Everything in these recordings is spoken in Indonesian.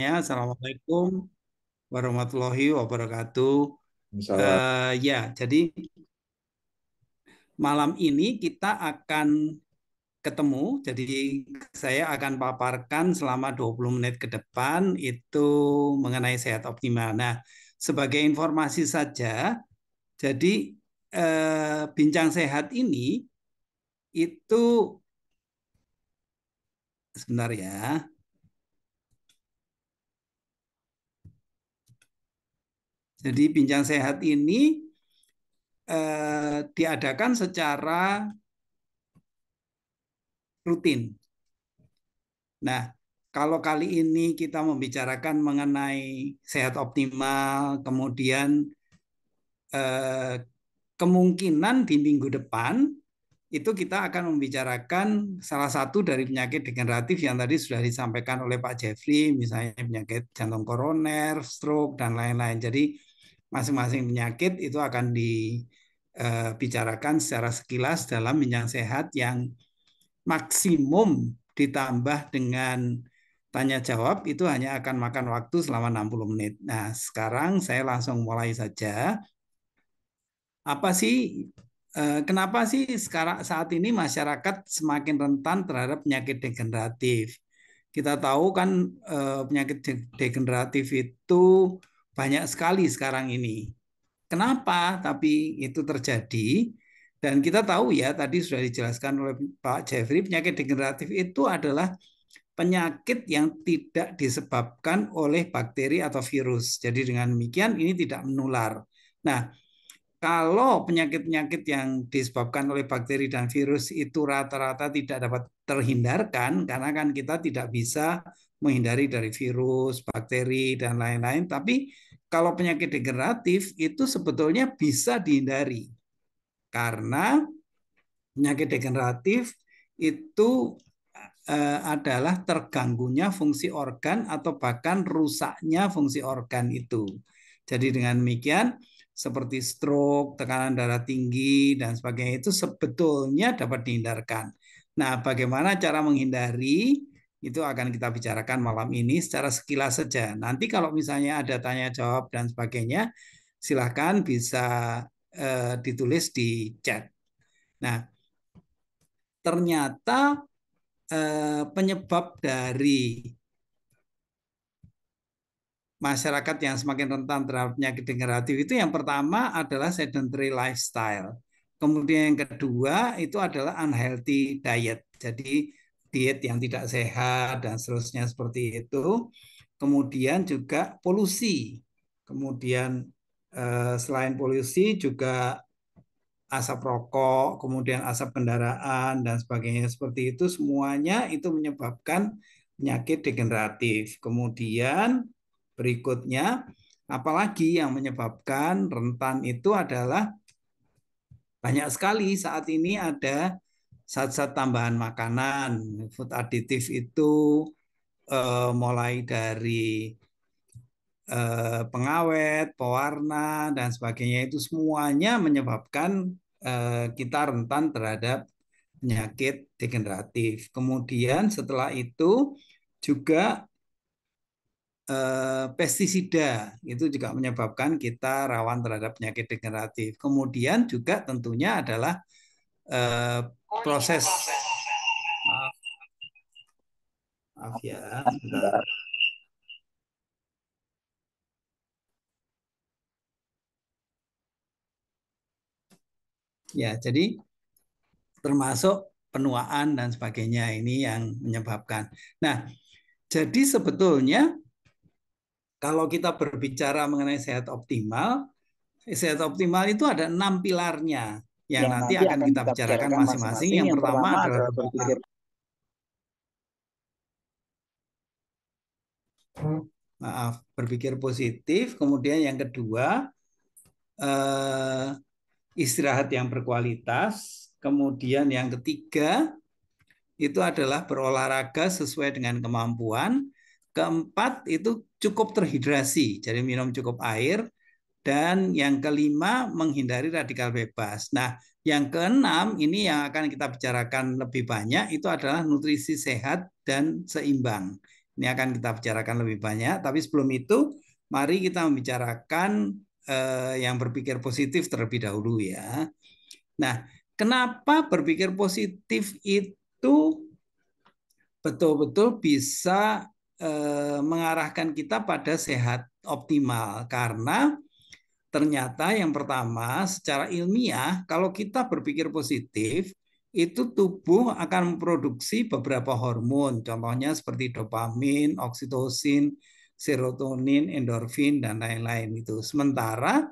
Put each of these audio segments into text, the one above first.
Assalamualaikum warahmatullahi wabarakatuh. Salah. Ya, jadi malam ini kita akan ketemu. Jadi saya akan paparkan selama 20 menit ke depan itu mengenai sehat optimal. Nah, sebagai informasi saja, jadi bincang sehat ini itu sebentar ya. Jadi bincang sehat ini diadakan secara rutin. Nah, kalau kali ini kita membicarakan mengenai sehat optimal, kemudian eh, kemungkinan di minggu depan itu kita akan membicarakan salah satu dari penyakit degeneratif yang tadi sudah disampaikan oleh Pak Jeffrey, misalnya penyakit jantung koroner, stroke, dan lain-lain. Jadi masing-masing penyakit itu akan dibicarakan secara sekilas dalam bincang sehat yang maksimum ditambah dengan tanya jawab itu hanya akan makan waktu selama 60 menit. Nah, sekarang saya langsung mulai saja. Apa sih kenapa sih sekarang saat ini masyarakat semakin rentan terhadap penyakit degeneratif? Kita tahu kan penyakit degeneratif itu banyak sekali sekarang ini. Kenapa tapi itu terjadi? Dan kita tahu ya, tadi sudah dijelaskan oleh Pak Jeffrey, penyakit degeneratif itu adalah penyakit yang tidak disebabkan oleh bakteri atau virus. Jadi dengan demikian ini tidak menular. Nah, kalau penyakit-penyakit yang disebabkan oleh bakteri dan virus itu rata-rata tidak dapat terhindarkan, karena kan kita tidak bisa menghindari dari virus, bakteri, dan lain-lain. Tapi kalau penyakit degeneratif itu sebetulnya bisa dihindari. Karena penyakit degeneratif itu adalah terganggunya fungsi organ atau bahkan rusaknya fungsi organ itu. Jadi dengan demikian seperti stroke, tekanan darah tinggi dan sebagainya itu sebetulnya dapat dihindarkan. Nah, bagaimana cara menghindari itu akan kita bicarakan malam ini secara sekilas saja. Nanti kalau misalnya ada tanya jawab dan sebagainya, silahkan bisa ditulis di chat. Nah, ternyata penyebab dari masyarakat yang semakin rentan terhadap penyakit degeneratif itu yang pertama adalah sedentary lifestyle. Kemudian yang kedua itu adalah unhealthy diet. Jadi diet yang tidak sehat dan seterusnya seperti itu. Kemudian juga polusi. Kemudian selain polusi juga asap rokok, kemudian asap kendaraan dan sebagainya seperti itu semuanya itu menyebabkan penyakit degeneratif. Kemudian berikutnya apalagi yang menyebabkan rentan itu adalah banyak sekali saat ini ada zat-zat tambahan makanan, food aditif itu mulai dari pengawet, pewarna, dan sebagainya itu semuanya menyebabkan kita rentan terhadap penyakit degeneratif. Kemudian setelah itu juga pestisida itu juga menyebabkan kita rawan terhadap penyakit degeneratif. Kemudian juga tentunya adalah eh, proses maaf, maaf ya, sebentar. Ya, jadi termasuk penuaan dan sebagainya ini yang menyebabkan. Nah, jadi sebetulnya kalau kita berbicara mengenai sehat optimal itu ada 6 pilarnya yang Yang nanti nanti akan akan kita kita bicarakan bicarakan masing-masing. masing-masing. Yang Yang pertama pertama adalah adalah berpikir, berpikir maaf, berpikir positif. Kemudian yang kedua eh, istirahat yang berkualitas. Kemudian yang ketiga itu adalah berolahraga sesuai dengan kemampuan. Keempat itu cukup terhidrasi, jadi minum cukup air. Dan yang kelima menghindari radikal bebas. Nah, yang keenam ini yang akan kita bicarakan lebih banyak itu adalah nutrisi sehat dan seimbang. Ini akan kita bicarakan lebih banyak. Tapi sebelum itu, mari kita membicarakan yang berpikir positif terlebih dahulu ya. Nah, kenapa berpikir positif itu betul-betul bisa mengarahkan kita pada sehat optimal? Karena ternyata yang pertama, secara ilmiah, kalau kita berpikir positif, itu tubuh akan memproduksi beberapa hormon, contohnya seperti dopamin, oksitosin, serotonin, endorfin, dan lain-lain itu. Sementara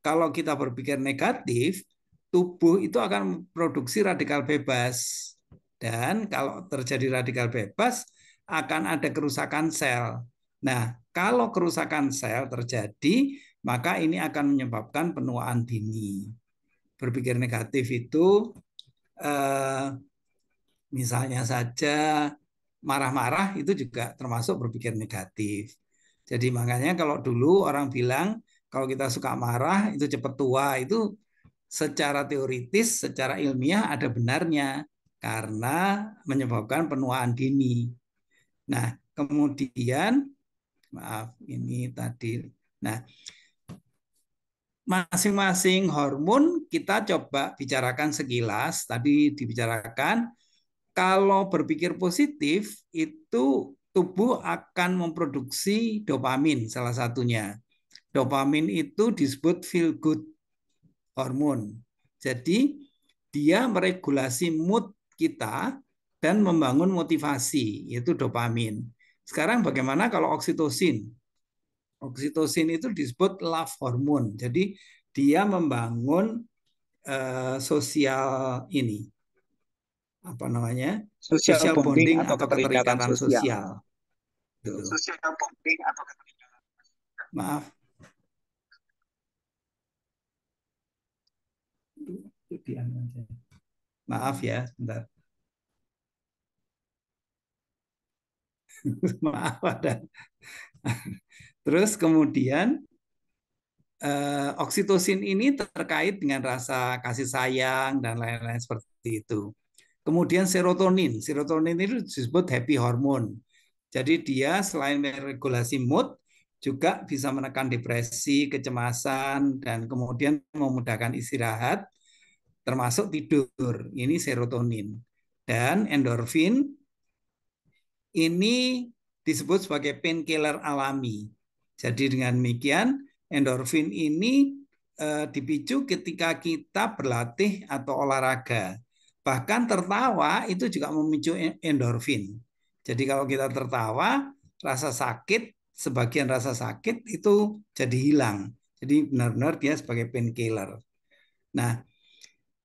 kalau kita berpikir negatif, tubuh itu akan memproduksi radikal bebas. Dan kalau terjadi radikal bebas, akan ada kerusakan sel. Nah, kalau kerusakan sel terjadi, maka ini akan menyebabkan penuaan dini. Berpikir negatif itu misalnya saja marah-marah itu juga termasuk berpikir negatif. Jadi makanya kalau dulu orang bilang kalau kita suka marah itu cepat tua, itu secara teoritis, secara ilmiah ada benarnya karena menyebabkan penuaan dini. Nah, kemudian maaf ini tadi. Nah, masing-masing hormon kita coba bicarakan sekilas. Tadi dibicarakan kalau berpikir positif itu tubuh akan memproduksi dopamin salah satunya. Dopamin itu disebut feel good hormon. Jadi dia meregulasi mood kita dan membangun motivasi, yaitu dopamin. Sekarang bagaimana kalau oksitosin? Oksitosin itu disebut love hormone. Jadi dia membangun sosial ini, apa namanya? Social Social bonding bonding atau atau keterikatan keterikatan sosial. sosial. Gitu. Social bonding atau keterikatan. Maaf, maaf ya, bentar. Maaf ada. Terus kemudian oksitosin ini terkait dengan rasa kasih sayang dan lain-lain seperti itu. Kemudian serotonin, serotonin itu disebut happy hormone. Jadi dia selain meregulasi mood, juga bisa menekan depresi, kecemasan, dan kemudian memudahkan istirahat, termasuk tidur. Ini serotonin. Dan endorfin ini disebut sebagai painkiller alami. Jadi dengan demikian endorfin ini dipicu ketika kita berlatih atau olahraga. Bahkan tertawa itu juga memicu endorfin. Jadi kalau kita tertawa, rasa sakit, sebagian rasa sakit itu jadi hilang. Jadi benar-benar dia sebagai painkiller. Nah,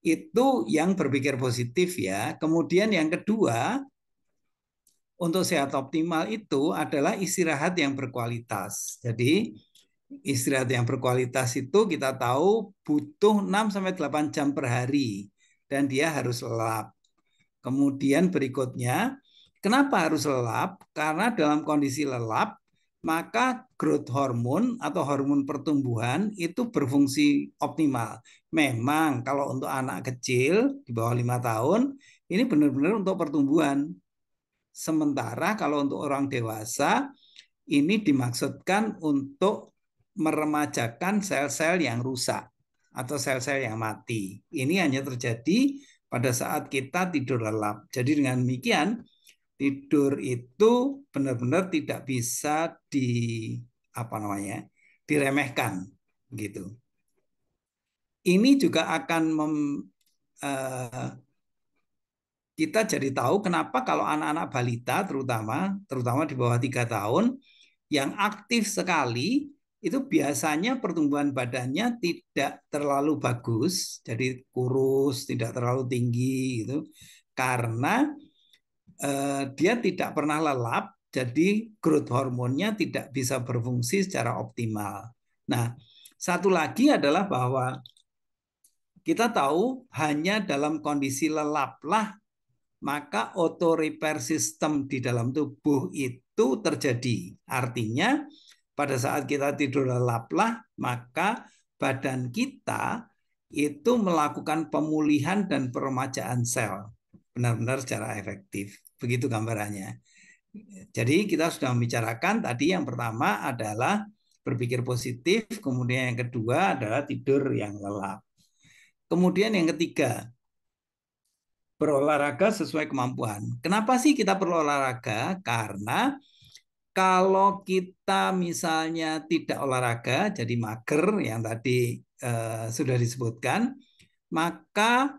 itu yang berpikir positif ya. Kemudian yang kedua, untuk sehat optimal itu adalah istirahat yang berkualitas. Jadi istirahat yang berkualitas itu kita tahu butuh 6 sampai 8 jam per hari dan dia harus lelap. Kemudian berikutnya, kenapa harus lelap? Karena dalam kondisi lelap maka growth hormone atau hormon pertumbuhan itu berfungsi optimal. Memang kalau untuk anak kecil di bawah 5 tahun ini benar-benar untuk pertumbuhan. Sementara kalau untuk orang dewasa ini dimaksudkan untuk meremajakan sel-sel yang rusak atau sel-sel yang mati. Ini hanya terjadi pada saat kita tidur lelap. Jadi dengan demikian tidur itu benar-benar tidak bisa apa namanya? Diremehkan gitu. Ini juga akan kita jadi tahu kenapa kalau anak-anak balita terutama di bawah 3 tahun yang aktif sekali itu biasanya pertumbuhan badannya tidak terlalu bagus, jadi kurus, tidak terlalu tinggi gitu, karena dia tidak pernah lelap, jadi growth hormonnya tidak bisa berfungsi secara optimal. Nah, satu lagi adalah bahwa kita tahu hanya dalam kondisi lelaplah maka auto repair system di dalam tubuh itu terjadi. Artinya pada saat kita tidur lelaplah, maka badan kita itu melakukan pemulihan dan peremajaan sel benar-benar secara efektif. Begitu gambarannya. Jadi kita sudah membicarakan tadi yang pertama adalah berpikir positif, kemudian yang kedua adalah tidur yang lelap. Kemudian yang ketiga, berolahraga sesuai kemampuan. Kenapa sih kita perlu olahraga? Karena kalau kita misalnya tidak olahraga, jadi mager yang tadi sudah disebutkan, maka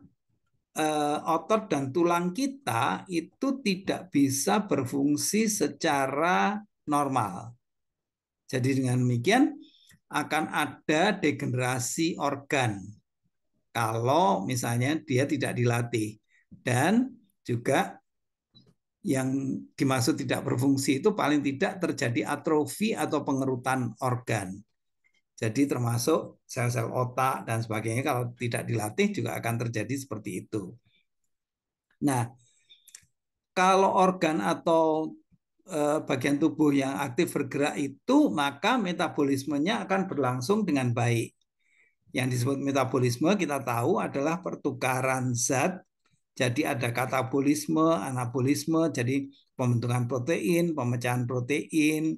otot dan tulang kita itu tidak bisa berfungsi secara normal. Jadi dengan demikian akan ada degenerasi organ kalau misalnya dia tidak dilatih. Dan juga yang dimaksud tidak berfungsi itu paling tidak terjadi atrofi atau pengerutan organ. Jadi termasuk sel-sel otak dan sebagainya kalau tidak dilatih juga akan terjadi seperti itu. Nah, kalau organ atau bagian tubuh yang aktif bergerak itu, maka metabolismenya akan berlangsung dengan baik. Yang disebut metabolisme kita tahu adalah pertukaran zat. Jadi ada katabolisme, anabolisme, jadi pembentukan protein, pemecahan protein,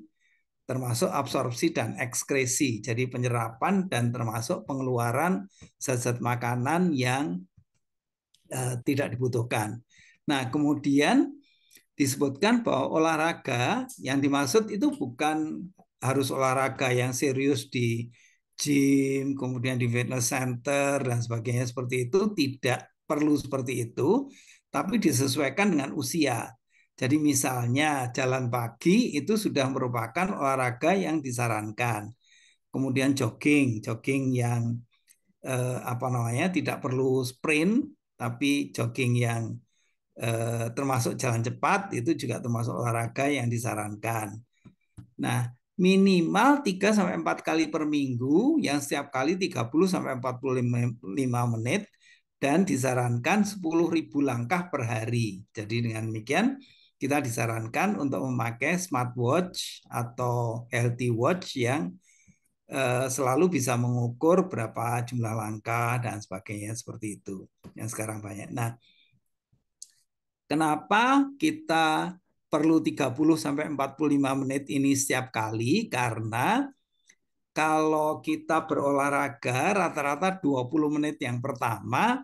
termasuk absorpsi dan ekskresi, jadi penyerapan dan termasuk pengeluaran zat-zat makanan yang tidak dibutuhkan. Nah, kemudian disebutkan bahwa olahraga yang dimaksud itu bukan harus olahraga yang serius di gym, kemudian di fitness center dan sebagainya seperti itu, tidak perlu seperti itu, tapi disesuaikan dengan usia. Jadi misalnya jalan pagi itu sudah merupakan olahraga yang disarankan. Kemudian jogging, jogging yang apa namanya tidak perlu sprint, tapi jogging yang termasuk jalan cepat itu juga termasuk olahraga yang disarankan. Nah, minimal 3 sampai 4 kali per minggu yang setiap kali 30 sampai 45 menit dan disarankan 10.000 langkah per hari. Jadi dengan demikian kita disarankan untuk memakai smartwatch atau healthy watch yang selalu bisa mengukur berapa jumlah langkah dan sebagainya seperti itu yang sekarang banyak. Nah, kenapa kita perlu 30 sampai 45 menit ini setiap kali? Karena kalau kita berolahraga rata-rata 20 menit yang pertama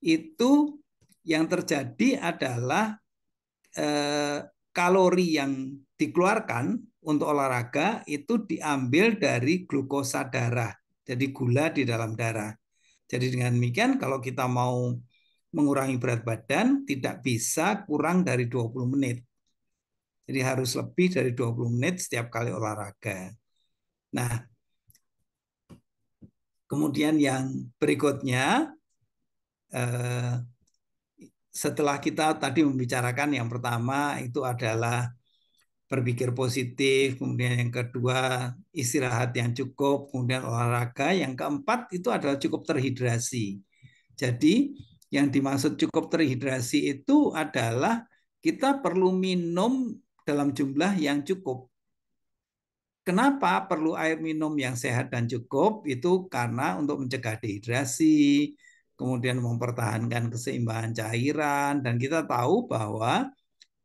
itu yang terjadi adalah kalori yang dikeluarkan untuk olahraga itu diambil dari glukosa darah, jadi gula di dalam darah. Jadi dengan demikian kalau kita mau mengurangi berat badan tidak bisa kurang dari 20 menit. Jadi harus lebih dari 20 menit setiap kali olahraga. Nah, kemudian yang berikutnya, setelah kita tadi membicarakan yang pertama itu adalah berpikir positif, kemudian yang kedua istirahat yang cukup, kemudian olahraga, yang keempat itu adalah cukup terhidrasi. Jadi yang dimaksud cukup terhidrasi itu adalah kita perlu minum dalam jumlah yang cukup. Kenapa perlu air minum yang sehat dan cukup? Itu karena untuk mencegah dehidrasi, kemudian mempertahankan keseimbangan cairan, dan kita tahu bahwa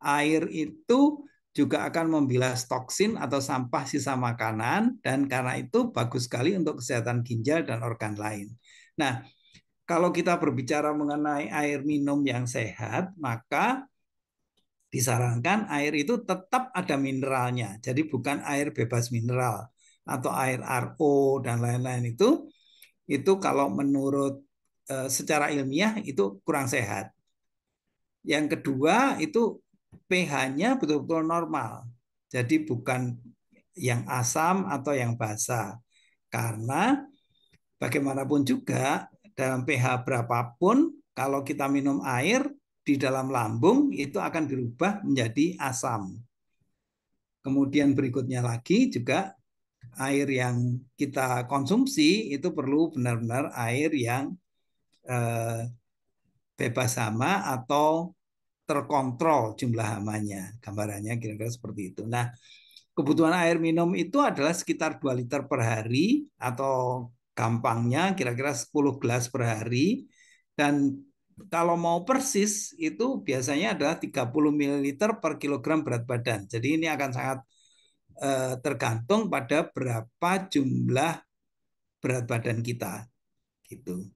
air itu juga akan membilas toksin atau sampah sisa makanan, dan karena itu bagus sekali untuk kesehatan ginjal dan organ lain. Nah, kalau kita berbicara mengenai air minum yang sehat, maka disarankan air itu tetap ada mineralnya. Jadi bukan air bebas mineral atau air RO dan lain-lain itu kalau menurut secara ilmiah itu kurang sehat. Yang kedua itu pH-nya betul-betul normal. Jadi bukan yang asam atau yang basa. Karena bagaimanapun juga dalam pH berapapun kalau kita minum air di dalam lambung itu akan berubah menjadi asam. Kemudian berikutnya lagi juga air yang kita konsumsi itu perlu benar-benar air yang bebas hama atau terkontrol jumlah hamanya. Gambarannya kira-kira seperti itu. Nah, kebutuhan air minum itu adalah sekitar 2 liter per hari atau gampangnya kira-kira 10 gelas per hari. Dan kalau mau persis itu biasanya adalah 30 ml per kilogram berat badan. Jadi ini akan sangat tergantung pada berapa jumlah berat badan kita gitu.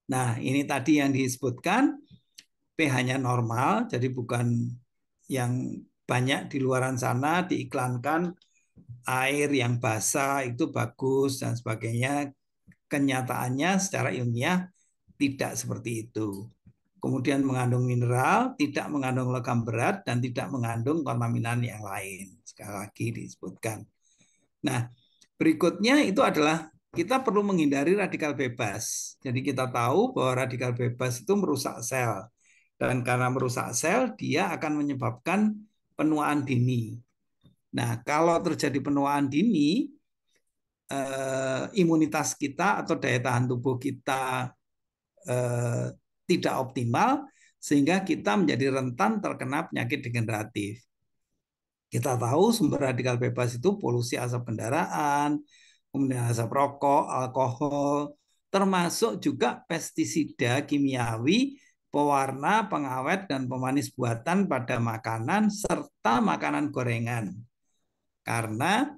Nah, ini tadi yang disebutkan pH-nya normal, jadi bukan yang banyak di luaran sana diiklankan air yang basah itu bagus dan sebagainya. Kenyataannya secara ilmiah tidak seperti itu. Kemudian mengandung mineral, tidak mengandung logam berat, dan tidak mengandung kontaminan yang lain. Sekali lagi disebutkan. Nah, berikutnya itu adalah kita perlu menghindari radikal bebas. Jadi kita tahu bahwa radikal bebas itu merusak sel. Dan karena merusak sel, dia akan menyebabkan penuaan dini. Nah, kalau terjadi penuaan dini, imunitas kita atau daya tahan tubuh kita tidak optimal, sehingga kita menjadi rentan terkena penyakit degeneratif. Kita tahu sumber radikal bebas itu polusi asap kendaraan, kemudian asap rokok, alkohol, termasuk juga pestisida kimiawi, pewarna, pengawet, dan pemanis buatan pada makanan, serta makanan gorengan. Karena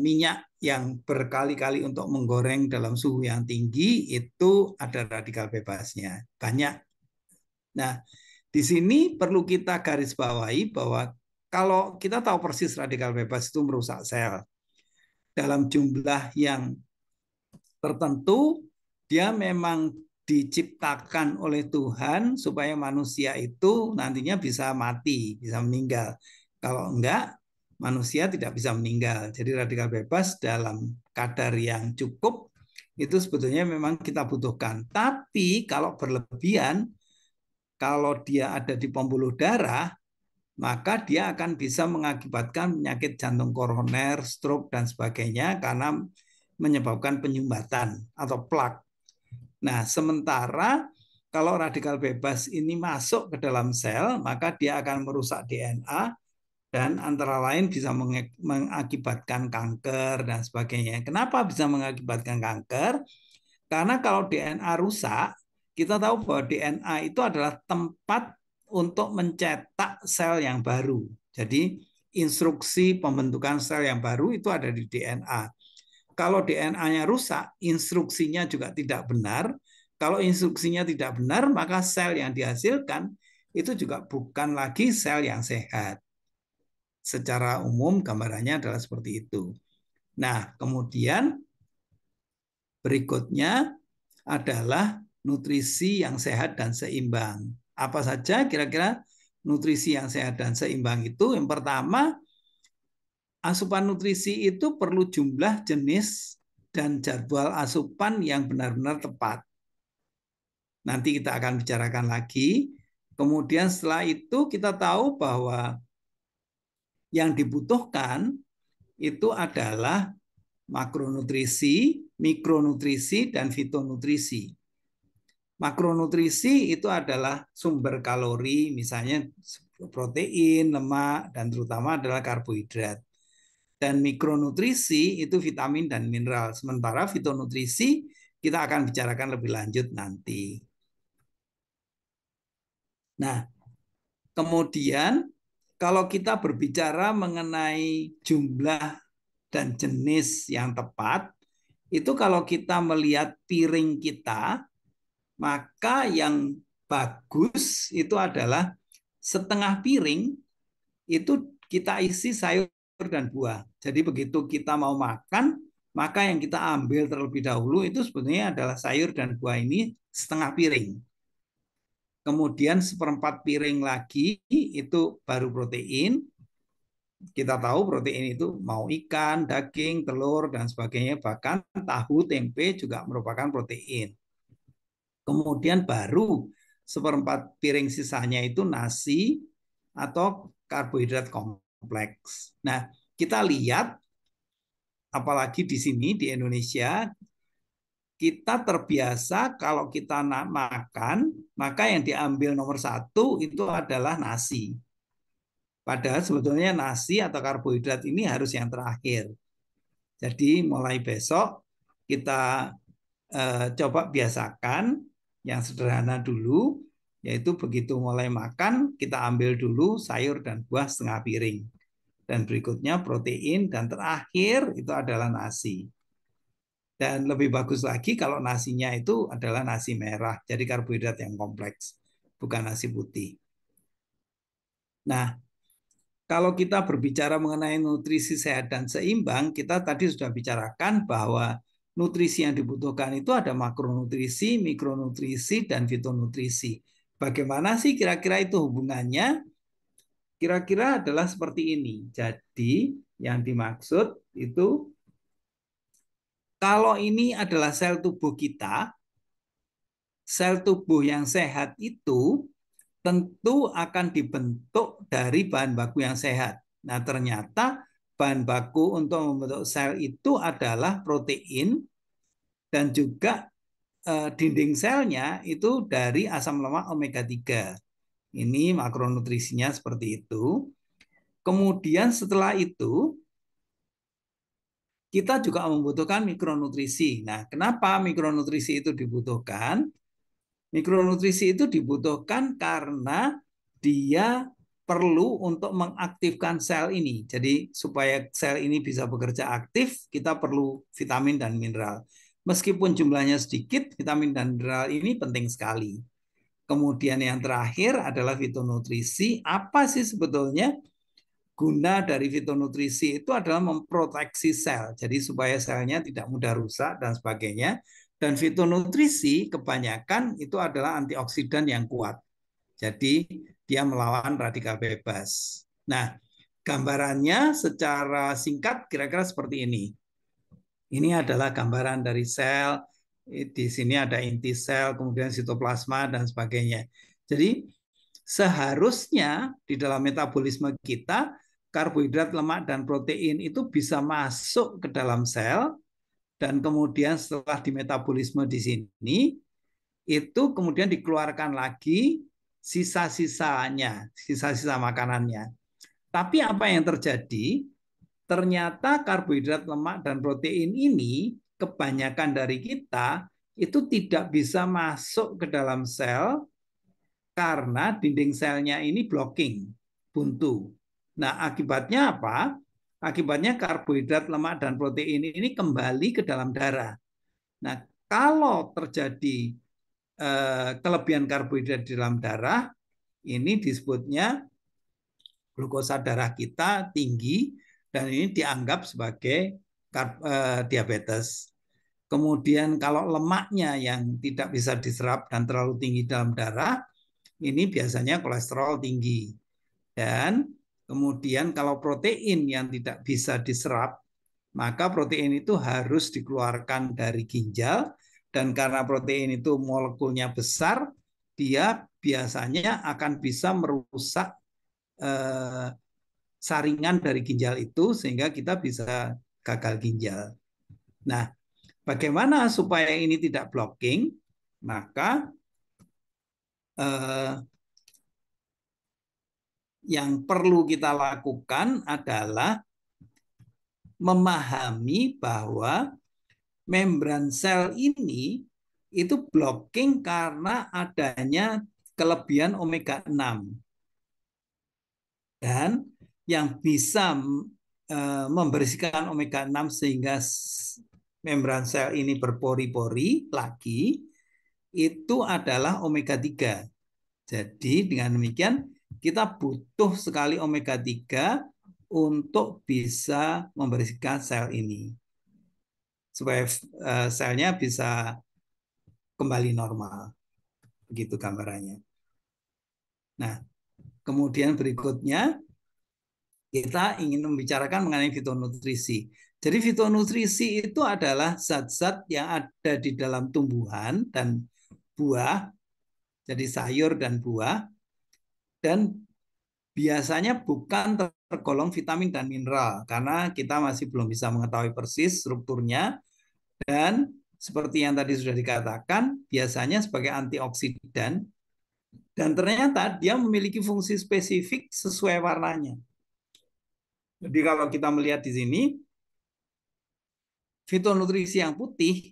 minyak yang berkali-kali untuk menggoreng dalam suhu yang tinggi itu ada radikal bebasnya banyak. Nah, di sini perlu kita garis bawahi bahwa kalau kita tahu persis radikal bebas itu merusak sel dalam jumlah yang tertentu, dia memang diciptakan oleh Tuhan supaya manusia itu nantinya bisa mati, bisa meninggal. Kalau enggak, manusia tidak bisa meninggal. Jadi radikal bebas dalam kadar yang cukup itu sebetulnya memang kita butuhkan. Tapi kalau berlebihan, kalau dia ada di pembuluh darah, maka dia akan bisa mengakibatkan penyakit jantung koroner, stroke, dan sebagainya karena menyebabkan penyumbatan atau plak. Nah, sementara kalau radikal bebas ini masuk ke dalam sel, maka dia akan merusak DNA dan antara lain bisa mengakibatkan kanker dan sebagainya. Kenapa bisa mengakibatkan kanker? Karena kalau DNA rusak, kita tahu bahwa DNA itu adalah tempat untuk mencetak sel yang baru. Jadi instruksi pembentukan sel yang baru itu ada di DNA. Kalau DNA-nya rusak, instruksinya juga tidak benar. Kalau instruksinya tidak benar, maka sel yang dihasilkan itu juga bukan lagi sel yang sehat. Secara umum gambarannya adalah seperti itu. Nah, kemudian berikutnya adalah nutrisi yang sehat dan seimbang. Apa saja kira-kira nutrisi yang sehat dan seimbang itu? Yang pertama, asupan nutrisi itu perlu jumlah, jenis, dan jadwal asupan yang benar-benar tepat. Nanti kita akan bicarakan lagi. Kemudian setelah itu kita tahu bahwa yang dibutuhkan itu adalah makronutrisi, mikronutrisi, dan fitonutrisi. Makronutrisi itu adalah sumber kalori, misalnya protein, lemak, dan terutama adalah karbohidrat. Dan mikronutrisi itu vitamin dan mineral. Sementara fitonutrisi kita akan bicarakan lebih lanjut nanti. Nah, kemudian kalau kita berbicara mengenai jumlah dan jenis yang tepat, itu kalau kita melihat piring kita, maka yang bagus itu adalah setengah piring itu kita isi sayur dan buah. Jadi begitu kita mau makan, maka yang kita ambil terlebih dahulu itu sebetulnya adalah sayur dan buah ini setengah piring. Kemudian seperempat piring lagi itu baru protein. Kita tahu protein itu mau ikan, daging, telur, dan sebagainya. Bahkan tahu, tempe juga merupakan protein. Kemudian baru seperempat piring sisanya itu nasi atau karbohidrat kompleks. Nah, kita lihat apalagi di sini di Indonesia, kita terbiasa kalau kita makan, maka yang diambil nomor satu itu adalah nasi. Padahal sebetulnya nasi atau karbohidrat ini harus yang terakhir. Jadi mulai besok kita coba biasakan Yang sederhana dulu, yaitu begitu mulai makan, kita ambil dulu sayur dan buah setengah piring. Dan berikutnya protein, dan terakhir itu adalah nasi. Dan lebih bagus lagi kalau nasinya itu adalah nasi merah, jadi karbohidrat yang kompleks, bukan nasi putih. Nah, kalau kita berbicara mengenai nutrisi sehat dan seimbang, kita tadi sudah bicarakan bahwa nutrisi yang dibutuhkan itu ada makronutrisi, mikronutrisi, dan fitonutrisi. Bagaimana sih kira-kira itu hubungannya? Kira-kira adalah seperti ini. Jadi yang dimaksud itu kalau ini adalah sel tubuh kita, sel tubuh yang sehat itu tentu akan dibentuk dari bahan baku yang sehat. Nah, ternyata bahan baku untuk membentuk sel itu adalah protein dan juga dinding selnya itu dari asam lemak omega 3. Ini makronutrisinya seperti itu. Kemudian setelah itu kita juga membutuhkan mikronutrisi. Nah, kenapa mikronutrisi itu dibutuhkan? Mikronutrisi itu dibutuhkan karena dia perlu untuk mengaktifkan sel ini. Jadi supaya sel ini bisa bekerja aktif, kita perlu vitamin dan mineral. Meskipun jumlahnya sedikit, vitamin dan mineral ini penting sekali. Kemudian yang terakhir adalah fitonutrisi. Apa sih sebetulnya guna dari fitonutrisi? Itu adalah memproteksi sel. Jadi supaya selnya tidak mudah rusak dan sebagainya. Dan fitonutrisi kebanyakan itu adalah antioksidan yang kuat. Jadi dia melawan radikal bebas. Nah, gambarannya secara singkat kira-kira seperti ini. Ini adalah gambaran dari sel. Di sini ada inti sel, kemudian sitoplasma dan sebagainya. Jadi seharusnya di dalam metabolisme kita karbohidrat, lemak, dan protein itu bisa masuk ke dalam sel dan kemudian setelah dimetabolisme di sini itu kemudian dikeluarkan lagi sisa-sisanya, sisa-sisa makanannya. Tapi apa yang terjadi? Ternyata karbohidrat, lemak, dan protein ini kebanyakan dari kita itu tidak bisa masuk ke dalam sel karena dinding selnya ini blocking, buntu. Nah, akibatnya apa? Akibatnya karbohidrat, lemak, dan protein ini kembali ke dalam darah. Nah, kalau terjadi kelebihan karbohidrat di dalam darah, ini disebutnya glukosa darah kita tinggi dan ini dianggap sebagai diabetes. Kemudian kalau lemaknya yang tidak bisa diserap dan terlalu tinggi dalam darah, ini biasanya kolesterol tinggi. Dan kemudian kalau protein yang tidak bisa diserap, maka protein itu harus dikeluarkan dari ginjal. Dan karena protein itu molekulnya besar, dia biasanya akan bisa merusak saringan dari ginjal itu sehingga kita bisa gagal ginjal. Nah, bagaimana supaya ini tidak blocking? Maka yang perlu kita lakukan adalah memahami bahwa membran sel ini itu blocking karena adanya kelebihan omega 6. Dan yang bisa membersihkan omega 6 sehingga membran sel ini berpori-pori lagi itu adalah omega 3. Jadi dengan demikian kita butuh sekali omega 3 untuk bisa membersihkan sel ini supaya selnya bisa kembali normal. Begitu gambarannya. Nah, kemudian berikutnya kita ingin membicarakan mengenai fitonutrisi. Jadi fitonutrisi itu adalah zat-zat yang ada di dalam tumbuhan dan buah, jadi sayur dan buah, dan biasanya bukan tergolong vitamin dan mineral karena kita masih belum bisa mengetahui persis strukturnya dan seperti yang tadi sudah dikatakan biasanya sebagai antioksidan dan ternyata dia memiliki fungsi spesifik sesuai warnanya. Jadi kalau kita melihat di sini fitonutrisi yang putih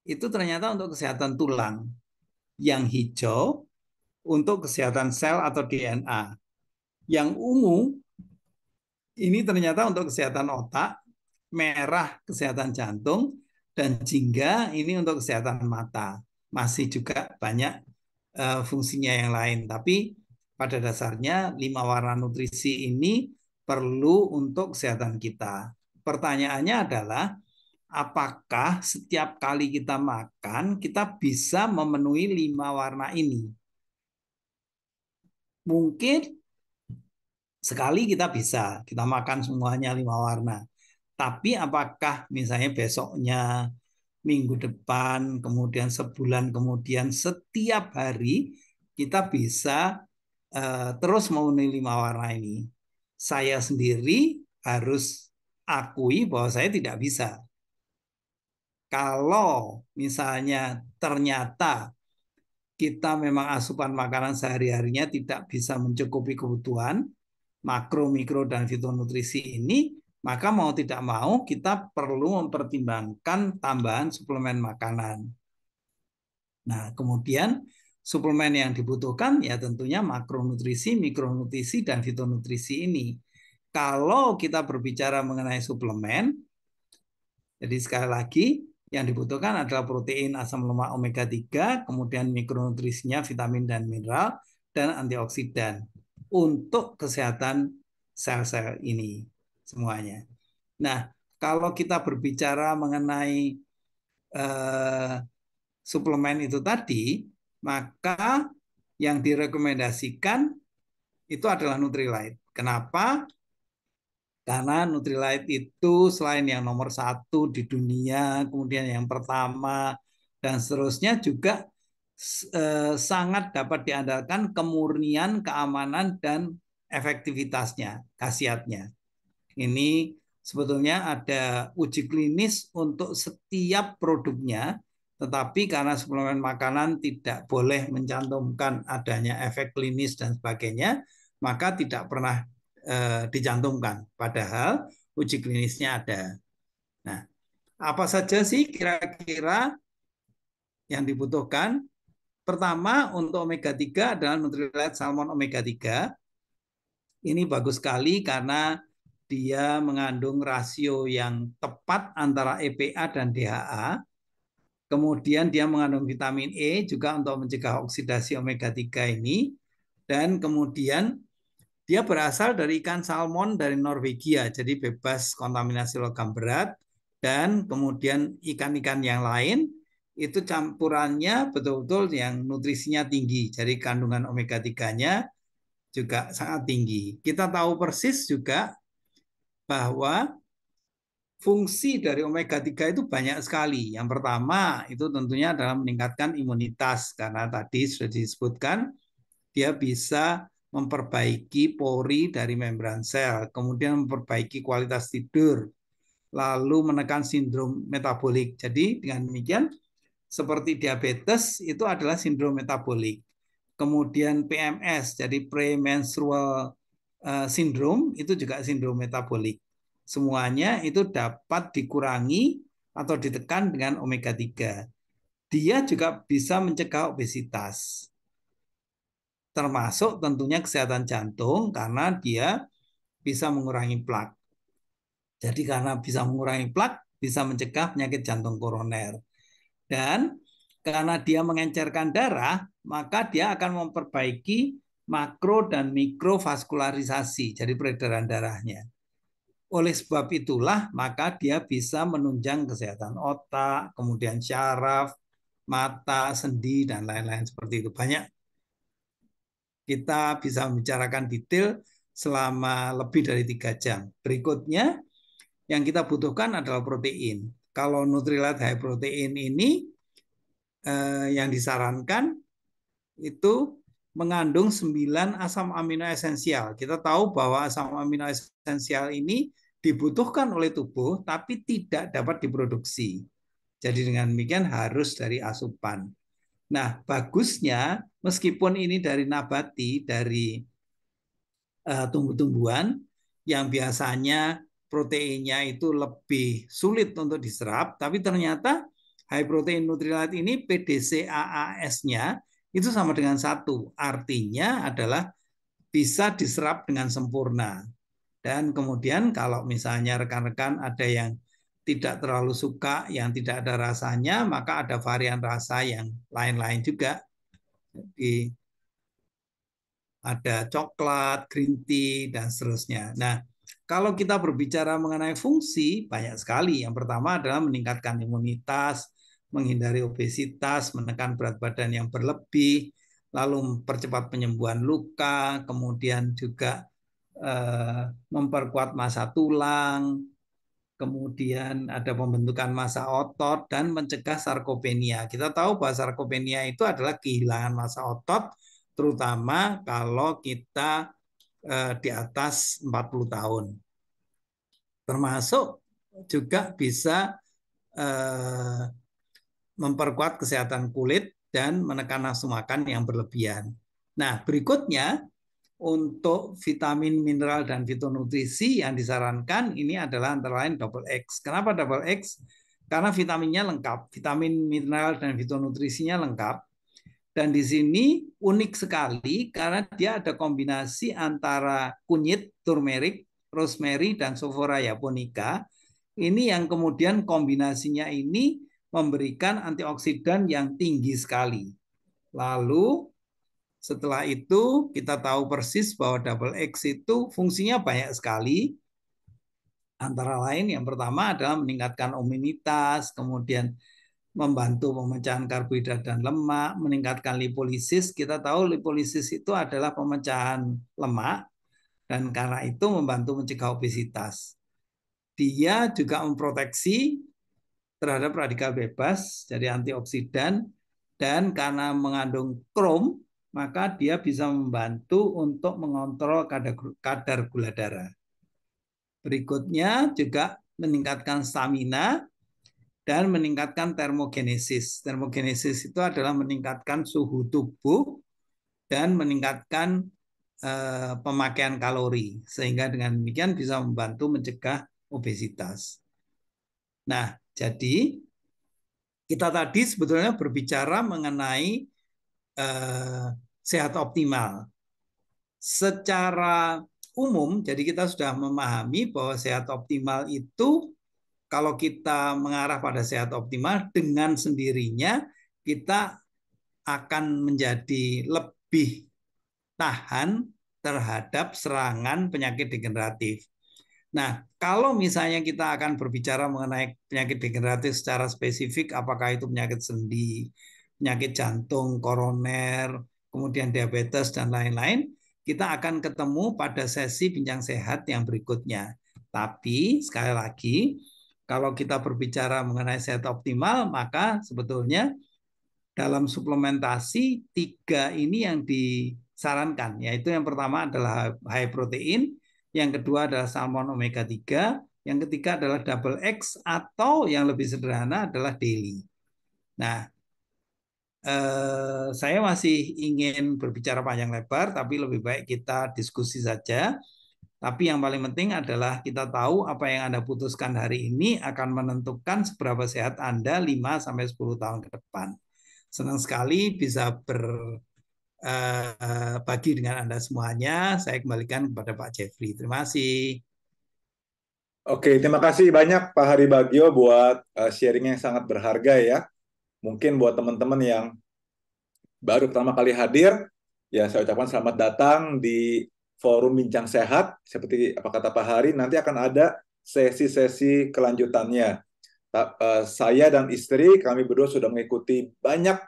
itu ternyata untuk kesehatan tulang. Yang hijau untuk kesehatan sel atau DNA. Yang ungu ini ternyata untuk kesehatan otak, merah kesehatan jantung, dan jingga ini untuk kesehatan mata. Masih juga banyak fungsinya yang lain. Tapi pada dasarnya 5 warna nutrisi ini perlu untuk kesehatan kita. Pertanyaannya adalah, apakah setiap kali kita makan, kita bisa memenuhi 5 warna ini? Mungkin sekali kita bisa, kita makan semuanya 5 warna. Tapi apakah misalnya besoknya, minggu depan, kemudian sebulan kemudian, setiap hari kita bisa terus memenuhi 5 warna ini? Saya sendiri harus akui bahwa saya tidak bisa. Kalau misalnya ternyata kita memang asupan makanan sehari-harinya tidak bisa mencukupi kebutuhan makro, mikro, dan fitonutrisi ini, maka mau tidak mau kita perlu mempertimbangkan tambahan suplemen makanan. Nah, kemudian suplemen yang dibutuhkan ya tentunya makronutrisi, mikronutrisi, dan fitonutrisi ini. Kalau kita berbicara mengenai suplemen, jadi sekali lagi yang dibutuhkan adalah protein, asam lemak omega 3, kemudian mikronutrisinya vitamin dan mineral, dan antioksidan untuk kesehatan sel-sel ini semuanya. Nah, kalau kita berbicara mengenai eh, suplemen itu tadi, maka yang direkomendasikan itu adalah Nutrilite. Kenapa? Karena Nutrilite itu selain yang nomor 1 di dunia, kemudian yang pertama, dan seterusnya juga sangat dapat diandalkan kemurnian, keamanan, dan efektivitasnya, khasiatnya. Ini sebetulnya ada uji klinis untuk setiap produknya, tetapi karena suplemen makanan tidak boleh mencantumkan adanya efek klinis dan sebagainya, maka tidak pernah dicantumkan. Padahal uji klinisnya ada. Nah, apa saja sih kira-kira yang dibutuhkan? Pertama, untuk omega 3 adalah Nutrilite Salmon omega 3. Ini bagus sekali karena dia mengandung rasio yang tepat antara EPA dan DHA. Kemudian dia mengandung vitamin E juga untuk mencegah oksidasi omega 3 ini. Dan kemudian dia berasal dari ikan salmon dari Norwegia, jadi bebas kontaminasi logam berat. Dan kemudian ikan-ikan yang lain itu campurannya betul-betul yang nutrisinya tinggi. Jadi kandungan omega 3-nya juga sangat tinggi. Kita tahu persis juga bahwa fungsi dari omega 3 itu banyak sekali. Yang pertama itu tentunya adalah meningkatkan imunitas karena tadi sudah disebutkan dia bisa memperbaiki pori dari membran sel, kemudian memperbaiki kualitas tidur, lalu menekan sindrom metabolik. Jadi dengan demikian seperti diabetes itu adalah sindrom metabolik. Kemudian PMS, jadi premenstrual syndrome itu juga sindrom metabolik. Semuanya itu dapat dikurangi atau ditekan dengan omega 3. Dia juga bisa mencegah obesitas. Termasuk tentunya kesehatan jantung karena dia bisa mengurangi plak. Jadi karena bisa mengurangi plak, bisa mencegah penyakit jantung koroner. Dan karena dia mengencerkan darah, maka dia akan memperbaiki makro dan mikrovaskularisasi, jadi peredaran darahnya. Oleh sebab itulah, maka dia bisa menunjang kesehatan otak, kemudian syaraf, mata, sendi, dan lain-lain seperti itu. Banyak kita bisa membicarakan detail selama lebih dari 3 jam. Berikutnya, yang kita butuhkan adalah protein. Kalau Nutrilite high protein ini yang disarankan itu mengandung 9 asam amino esensial. Kita tahu bahwa asam amino esensial ini dibutuhkan oleh tubuh tapi tidak dapat diproduksi. Jadi dengan demikian harus dari asupan. Nah, bagusnya meskipun ini dari nabati, dari tumbuh-tumbuhan yang biasanya proteinnya itu lebih sulit untuk diserap, tapi ternyata high protein Nutrilite ini PDCAAS-nya itu sama dengan 1. Artinya adalah bisa diserap dengan sempurna. Dan kemudian kalau misalnya rekan-rekan ada yang tidak terlalu suka, yang tidak ada rasanya, maka ada varian rasa yang lain-lain juga. Di ada coklat, green tea, dan seterusnya. Nah, kalau kita berbicara mengenai fungsi, banyak sekali. Yang pertama adalah meningkatkan imunitas, menghindari obesitas, menekan berat badan yang berlebih, lalu mempercepat penyembuhan luka, kemudian juga memperkuat massa tulang, kemudian ada pembentukan massa otot dan mencegah sarkopenia. Kita tahu bahwa sarkopenia itu adalah kehilangan massa otot, terutama kalau kita di atas 40 tahun. Termasuk juga bisa memperkuat kesehatan kulit dan menekan nafsu makan yang berlebihan. Nah, berikutnya untuk vitamin, mineral, dan fitonutrisi yang disarankan ini adalah antara lain double X. Kenapa double X? Karena vitaminnya lengkap, vitamin, mineral, dan fitonutrisinya lengkap. Dan di sini unik sekali karena dia ada kombinasi antara kunyit, turmeric, rosemary, dan Sophora japonica. Ini yang kemudian kombinasinya ini memberikan antioksidan yang tinggi sekali. Lalu setelah itu kita tahu persis bahwa double X itu fungsinya banyak sekali. Antara lain yang pertama adalah meningkatkan imunitas, kemudian membantu pemecahan karbohidrat dan lemak, meningkatkan lipolisis. Kita tahu lipolisis itu adalah pemecahan lemak dan karena itu membantu mencegah obesitas. Dia juga memproteksi terhadap radikal bebas, jadi antioksidan, dan karena mengandung krom, maka dia bisa membantu untuk mengontrol kadar gula darah. Berikutnya juga meningkatkan stamina dan meningkatkan termogenesis. Termogenesis itu adalah meningkatkan suhu tubuh dan meningkatkan pemakaian kalori, sehingga dengan demikian bisa membantu mencegah obesitas. Nah, jadi kita tadi sebetulnya berbicara mengenai sehat optimal. Secara umum, jadi kita sudah memahami bahwa sehat optimal itu kalau kita mengarah pada sehat optimal dengan sendirinya kita akan menjadi lebih tahan terhadap serangan penyakit degeneratif. Nah, kalau misalnya kita akan berbicara mengenai penyakit degeneratif secara spesifik, apakah itu penyakit sendi, penyakit jantung, koroner, kemudian diabetes, dan lain-lain, kita akan ketemu pada sesi bincang sehat yang berikutnya. Tapi, sekali lagi, kalau kita berbicara mengenai sehat optimal, maka sebetulnya dalam suplementasi 3 ini yang disarankan, yaitu yang pertama adalah high protein, yang kedua adalah salmon omega 3, yang ketiga adalah double X, atau yang lebih sederhana adalah daily. Nah, saya masih ingin berbicara panjang lebar, tapi lebih baik kita diskusi saja. Tapi yang paling penting adalah kita tahu apa yang Anda putuskan hari ini akan menentukan seberapa sehat Anda 5-10 tahun ke depan. Senang sekali bisa berbagi dengan Anda semuanya. Saya kembalikan kepada Pak Jeffrey. Terima kasih. Oke, terima kasih banyak Pak Hari Bagio buat sharing yang sangat berharga ya. Mungkin buat teman-teman yang baru pertama kali hadir, ya saya ucapkan selamat datang di Forum Bincang Sehat. Seperti apa kata Pak Hari, nanti akan ada sesi-sesi kelanjutannya. Saya dan istri, kami berdua sudah mengikuti banyak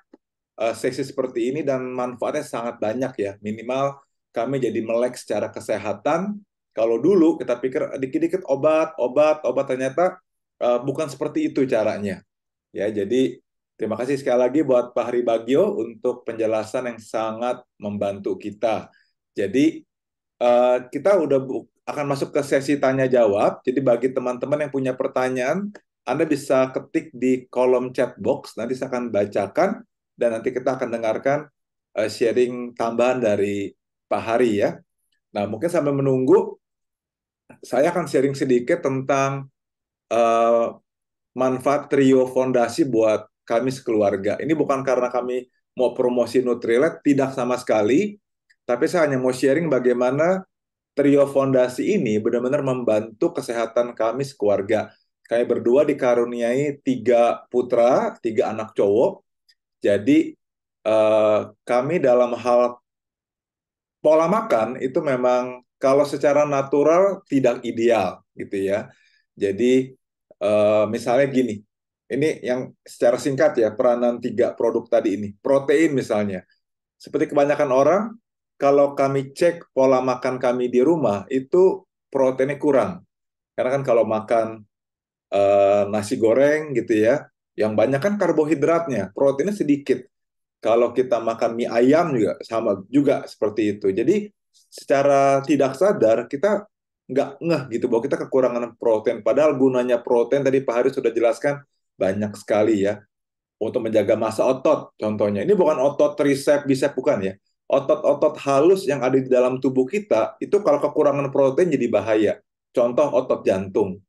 sesi seperti ini dan manfaatnya sangat banyak ya. Minimal kami jadi melek secara kesehatan. Kalau dulu kita pikir dikit-dikit obat, ternyata bukan seperti itu caranya. Ya, jadi terima kasih sekali lagi buat Pak Hari Bagio untuk penjelasan yang sangat membantu kita. Jadi kita udah akan masuk ke sesi tanya jawab. Jadi bagi teman-teman yang punya pertanyaan, Anda bisa ketik di kolom chat box. Nanti saya akan bacakan dan nanti kita akan dengarkan sharing tambahan dari Pak Hari ya. Nah, mungkin sambil menunggu, saya akan sharing sedikit tentang manfaat Trio Fondasi buat kami sekeluarga. Ini bukan karena kami mau promosi Nutrilite, tidak sama sekali. Tapi saya hanya mau sharing bagaimana trio fondasi ini benar-benar membantu kesehatan kami sekeluarga. Kami berdua dikaruniai 3 putra, 3 anak cowok. Jadi kami dalam hal pola makan itu memang kalau secara natural tidak ideal gitu ya. Jadi misalnya gini, ini yang secara singkat ya peranan 3 produk tadi ini. Protein misalnya, seperti kebanyakan orang, kalau kami cek pola makan kami di rumah itu proteinnya kurang. Karena kan kalau makan nasi goreng gitu ya, yang banyak kan karbohidratnya, proteinnya sedikit. Kalau kita makan mie ayam juga sama juga seperti itu. Jadi secara tidak sadar kita nggak ngeh gitu bahwa kita kekurangan protein. Padahal gunanya protein tadi Pak Haris sudah jelaskan banyak sekali ya untuk menjaga massa otot. Contohnya ini bukan otot tricep, bicep bukan ya. Otot-otot halus yang ada di dalam tubuh kita itu kalau kekurangan protein jadi bahaya. Contoh otot jantung.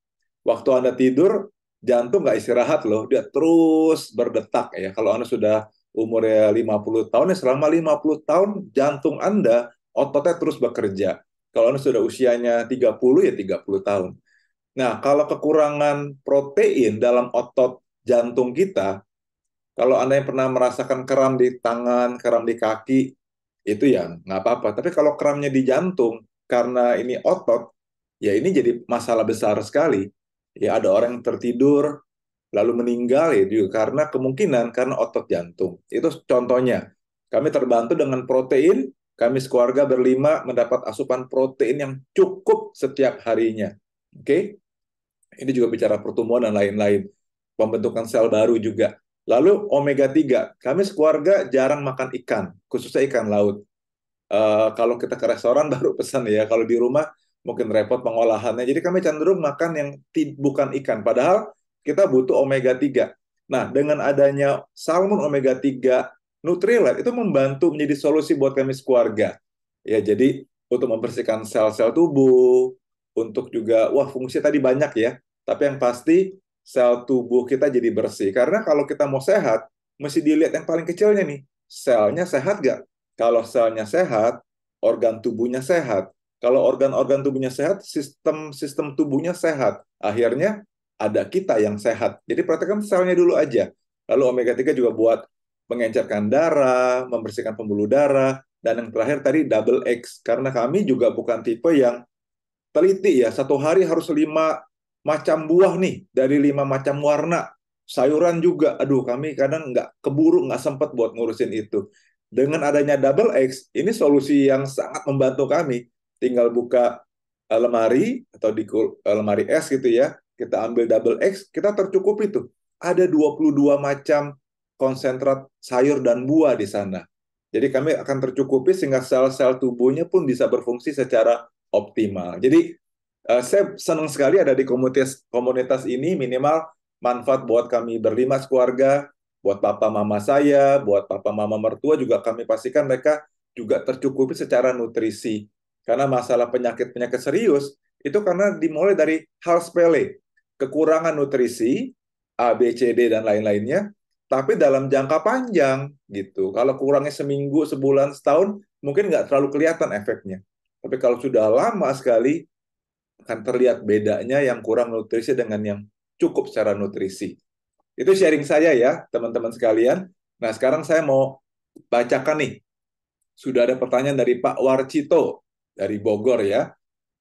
Waktu Anda tidur, jantung nggak istirahat loh, dia terus berdetak ya. Kalau Anda sudah umurnya 50 tahun, ya selama 50 tahun jantung Anda, ototnya terus bekerja. Kalau Anda sudah usianya 30, ya 30 tahun. Nah, kalau kekurangan protein dalam otot jantung kita, kalau Anda yang pernah merasakan kram di tangan, kram di kaki, itu ya nggak apa-apa. Tapi kalau kramnya di jantung, karena ini otot, ya ini jadi masalah besar sekali. Ya ada orang yang tertidur, lalu meninggal ya juga karena kemungkinan karena otot jantung. Itu contohnya. Kami terbantu dengan protein, kami sekeluarga berlima mendapat asupan protein yang cukup setiap harinya. Oke? Ini juga bicara pertumbuhan dan lain-lain. Pembentukan sel baru juga. Lalu omega 3, kami sekeluarga jarang makan ikan, khususnya ikan laut. Kalau kita ke restoran baru pesan ya, kalau di rumah mungkin repot pengolahannya. Jadi kami cenderung makan yang bukan ikan, padahal kita butuh omega 3. Nah, dengan adanya salmon omega 3 Nutrilite itu membantu menjadi solusi buat kami sekeluarga. Ya, jadi untuk membersihkan sel-sel tubuh, untuk juga wah fungsi tadi banyak ya. Tapi yang pasti sel tubuh kita jadi bersih. Karena kalau kita mau sehat, mesti dilihat yang paling kecilnya nih. Selnya sehat nggak? Kalau selnya sehat, organ tubuhnya sehat. Kalau organ-organ tubuhnya sehat, sistem tubuhnya sehat. Akhirnya ada kita yang sehat. Jadi perhatikan selnya dulu aja. Lalu omega 3 juga buat mengencerkan darah, membersihkan pembuluh darah, dan yang terakhir tadi double X. Karena kami juga bukan tipe yang teliti ya, 1 hari harus 5 macam buah nih, dari 5 macam warna. Sayuran juga, aduh kami kadang nggak keburu, nggak sempat buat ngurusin itu. Dengan adanya double X, ini solusi yang sangat membantu kami. Tinggal buka lemari, atau di lemari es gitu ya, kita ambil double X, kita tercukupi tuh. Ada 22 macam konsentrat sayur dan buah di sana. Jadi kami akan tercukupi sehingga sel-sel tubuhnya pun bisa berfungsi secara optimal. Jadi saya senang sekali ada di komunitas ini, minimal manfaat buat kami berlima keluarga, buat papa mama saya, buat papa mama mertua juga kami pastikan mereka juga tercukupi secara nutrisi. Karena masalah penyakit-penyakit serius itu karena dimulai dari hal sepele, kekurangan nutrisi, A, B, C, D dan lain-lainnya, tapi dalam jangka panjang gitu. Kalau kurangnya seminggu, sebulan, setahun, mungkin nggak terlalu kelihatan efeknya. Tapi kalau sudah lama sekali, akan terlihat bedanya yang kurang nutrisi dengan yang cukup secara nutrisi. Itu sharing saya ya, teman-teman sekalian. Nah, sekarang saya mau bacakan nih. Sudah ada pertanyaan dari Pak Warcito dari Bogor ya.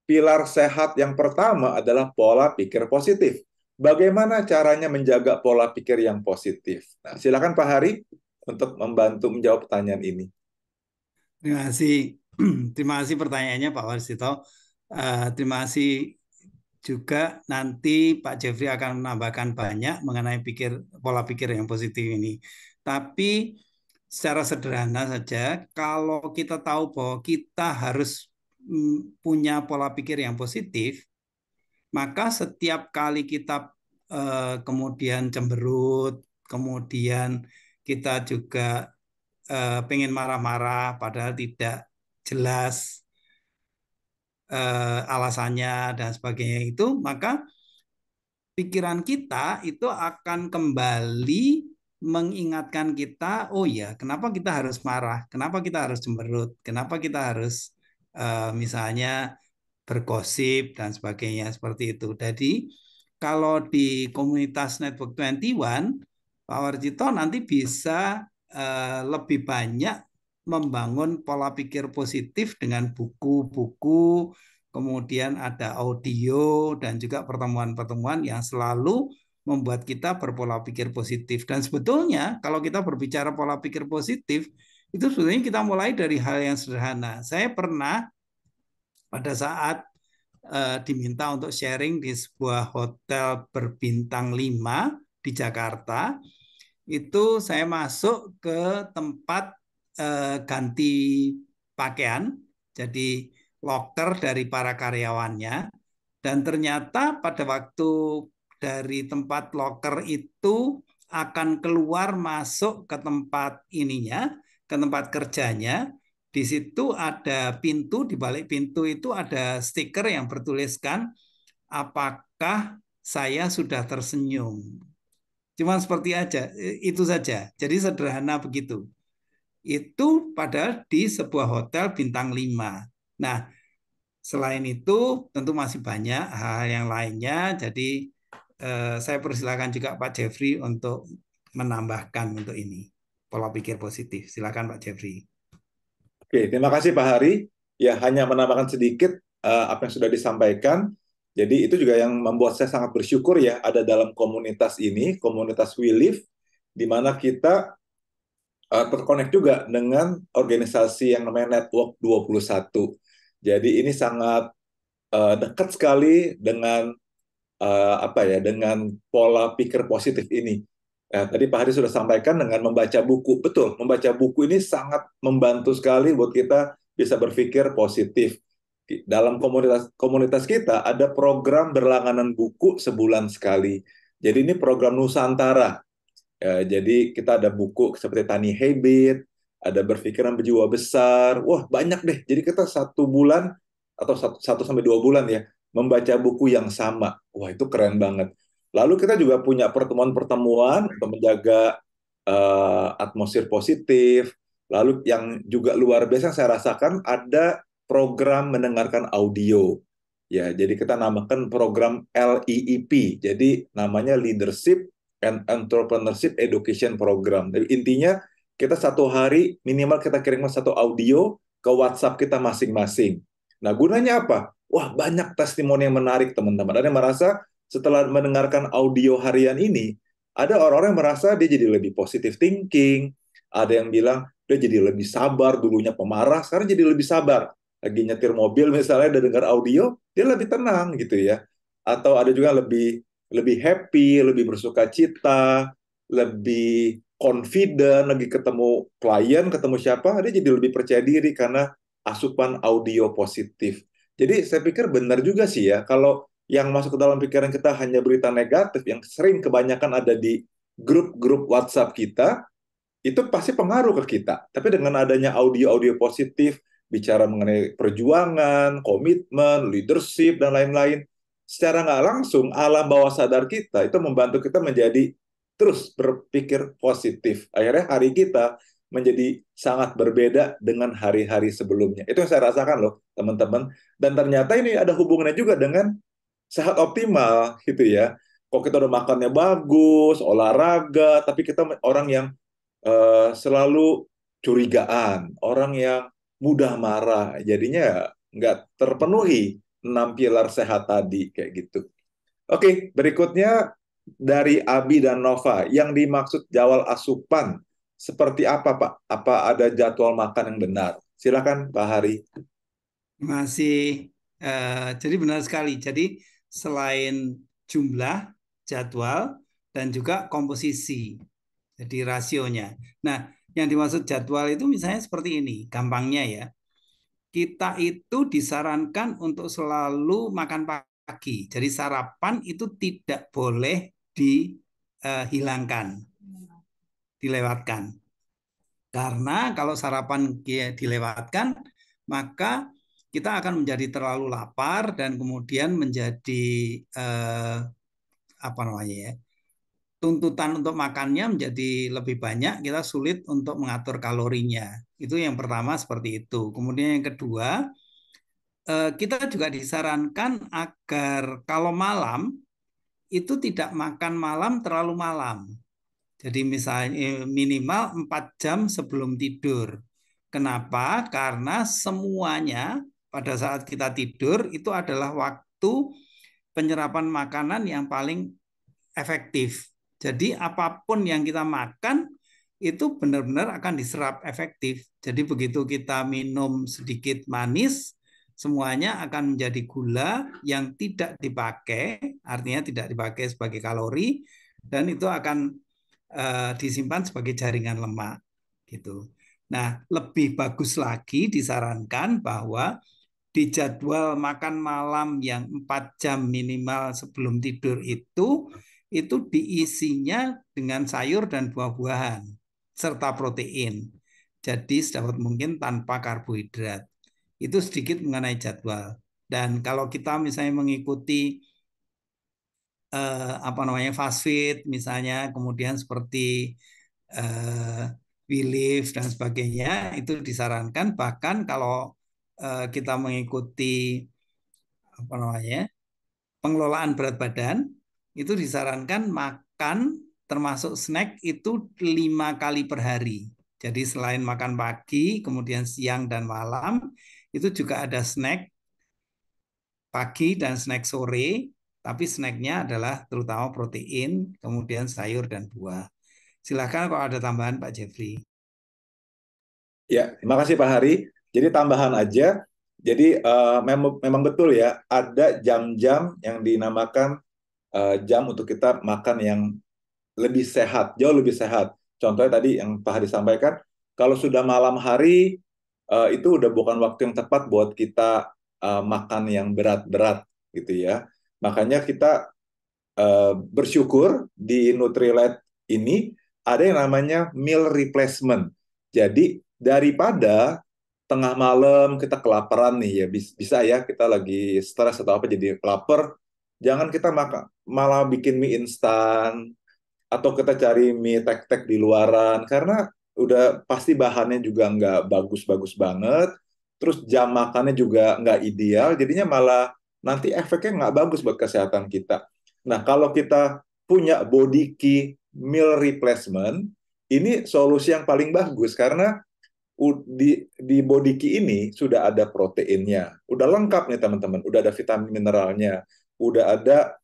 Pilar sehat yang pertama adalah pola pikir positif. Bagaimana caranya menjaga pola pikir yang positif? Nah, silakan Pak Hari untuk membantu menjawab pertanyaan ini. Terima kasih. Terima kasih pertanyaannya Pak Warsito. Terima kasih juga nanti Pak Jeffrey akan menambahkan banyak mengenai pola pikir yang positif ini. Tapi secara sederhana saja, kalau kita tahu bahwa kita harus punya pola pikir yang positif, maka setiap kali kita kemudian cemberut, kemudian kita juga pengen marah-marah padahal tidak jelas alasannya dan sebagainya itu, maka pikiran kita itu akan kembali mengingatkan kita, oh ya, kenapa kita harus marah, kenapa kita harus cemberut, kenapa kita harus misalnya bergosip dan sebagainya seperti itu. Jadi kalau di komunitas Network 21, Pak Warjito nanti bisa lebih banyak membangun pola pikir positif dengan buku-buku, kemudian ada audio dan juga pertemuan-pertemuan yang selalu membuat kita berpola pikir positif. Dan sebetulnya kalau kita berbicara pola pikir positif, itu sebetulnya kita mulai dari hal yang sederhana. Saya pernah pada saat diminta untuk sharing di sebuah hotel berbintang 5 di Jakarta, itu saya masuk ke tempat ganti pakaian, jadi loker dari para karyawannya, dan ternyata pada waktu dari tempat loker itu akan keluar masuk ke tempat ininya, ke tempat kerjanya. Di situ ada pintu, di balik pintu itu ada stiker yang bertuliskan, apakah saya sudah tersenyum. Cuma seperti aja, itu saja. Jadi sederhana begitu. Itu padahal di sebuah hotel bintang 5. Nah, selain itu tentu masih banyak hal yang lainnya. Jadi saya persilakan juga Pak Jeffrey untuk menambahkan untuk ini pola pikir positif. Silakan Pak Jeffrey. Oke, terima kasih Pak Hari. Ya, hanya menambahkan sedikit apa yang sudah disampaikan. Jadi itu juga yang membuat saya sangat bersyukur ya ada dalam komunitas ini, komunitas We Live, di mana kita terkonek juga dengan organisasi yang namanya Network 21. Jadi ini sangat dekat sekali dengan apa ya, dengan pola pikir positif ini. Tadi Pak Hari sudah sampaikan dengan membaca buku. Betul, membaca buku ini sangat membantu sekali buat kita bisa berpikir positif. Dalam komunitas komunitas kita ada program berlangganan buku sebulan sekali. Jadi ini program Nusantara. Jadi kita ada buku seperti Tiny Habit, ada Berpikiran Berjiwa Besar. Wah, banyak deh. Jadi kita 1 bulan atau 1 sampai 2 bulan ya membaca buku yang sama. Wah, itu keren banget. Lalu kita juga punya pertemuan-pertemuan untuk menjaga atmosfer positif. Lalu yang juga luar biasa yang saya rasakan ada program mendengarkan audio. Ya, jadi kita namakan program LEEP. Jadi namanya Leadership and Entrepreneurship Education Program. Jadi intinya kita 1 hari minimal kita kirimkan 1 audio ke WhatsApp kita masing-masing. Nah, gunanya apa? Wah, banyak testimoni yang menarik, teman-teman. Ada yang merasa setelah mendengarkan audio harian ini, ada orang-orang yang merasa dia jadi lebih positive thinking, ada yang bilang dia jadi lebih sabar, dulunya pemarah, sekarang jadi lebih sabar. Lagi nyetir mobil misalnya, dia dengar audio, dia lebih tenang gitu ya. Atau ada juga lebih lebih happy, lebih bersuka cita, lebih confident, lagi ketemu klien, ketemu siapa, dia jadi lebih percaya diri karena asupan audio positif. Jadi saya pikir benar juga sih ya, kalau yang masuk ke dalam pikiran kita hanya berita negatif, yang sering kebanyakan ada di grup-grup WhatsApp kita, itu pasti pengaruh ke kita. Tapi dengan adanya audio-audio positif, bicara mengenai perjuangan, komitmen, leadership, dan lain-lain, secara nggak langsung alam bawah sadar kita itu membantu kita menjadi terus berpikir positif. Akhirnya hari kita menjadi sangat berbeda dengan hari-hari sebelumnya. Itu yang saya rasakan loh, teman-teman. Dan ternyata ini ada hubungannya juga dengan sehat optimal, gitu ya. Kok kita udah makannya bagus, olahraga, tapi kita orang yang selalu curigaan, orang yang mudah marah, jadinya nggak terpenuhi 6 pilar sehat tadi, kayak gitu. Oke, berikutnya dari Abi dan Nova, yang dimaksud jadwal asupan seperti apa, Pak? Apa ada jadwal makan yang benar? Silakan, Pak Hari. Masih, jadi benar sekali. Jadi selain jumlah, jadwal, dan juga komposisi, jadi rasionya. Nah, yang dimaksud jadwal itu misalnya seperti ini, gampangnya ya. Kita itu disarankan untuk selalu makan pagi. Jadi sarapan itu tidak boleh dihilangkan, dilewatkan. Karena kalau sarapan dilewatkan, maka kita akan menjadi terlalu lapar dan kemudian menjadi apa namanya ya, tuntutan untuk makannya menjadi lebih banyak, kita sulit untuk mengatur kalorinya. Itu yang pertama seperti itu. Kemudian yang kedua, kita juga disarankan agar kalau malam itu tidak makan malam terlalu malam. Jadi misalnya minimal 4 jam sebelum tidur. Kenapa? Karena semuanya pada saat kita tidur itu adalah waktu penyerapan makanan yang paling efektif. Jadi apapun yang kita makan itu benar-benar akan diserap efektif. Jadi begitu kita minum sedikit manis, semuanya akan menjadi gula yang tidak dipakai, artinya tidak dipakai sebagai kalori, dan itu akan disimpan sebagai jaringan lemak gitu. Nah, lebih bagus lagi disarankan bahwa di jadwal makan malam yang 4 jam minimal sebelum tidur itu diisinya dengan sayur dan buah-buahan serta protein. Jadi sedapat mungkin tanpa karbohidrat. Itu sedikit mengenai jadwal. Dan kalau kita misalnya mengikuti apa namanya fast feed misalnya, kemudian seperti eh, We Live dan sebagainya, itu disarankan. Bahkan kalau kita mengikuti apa namanya pengelolaan berat badan, itu disarankan makan termasuk snack itu 5 kali per hari. Jadi selain makan pagi, kemudian siang dan malam, itu juga ada snack pagi dan snack sore, tapi snacknya adalah terutama protein, kemudian sayur dan buah. Silakan kalau ada tambahan Pak Jeffrey. Ya, terima kasih Pak Hari. Jadi tambahan aja, jadi memang betul ya, ada jam-jam yang dinamakan jam untuk kita makan yang lebih sehat, jauh lebih sehat. Contohnya tadi yang Pak Hari sampaikan, kalau sudah malam hari, itu udah bukan waktu yang tepat buat kita makan yang berat-berat gitu ya. Makanya kita bersyukur di Nutrilite ini ada yang namanya meal replacement. Jadi daripada tengah malam kita kelaparan nih ya, bisa ya kita lagi stres atau apa jadi lapar, jangan kita makan malah bikin mie instan atau kita cari mie tek-tek di luaran karena udah pasti bahannya juga nggak bagus-bagus banget, terus jam makannya juga nggak ideal, jadinya malah nanti efeknya nggak bagus buat kesehatan kita. Nah, kalau kita punya body key meal replacement, ini solusi yang paling bagus karena di body key ini sudah ada proteinnya, udah lengkap nih teman-teman, udah ada vitamin mineralnya, udah ada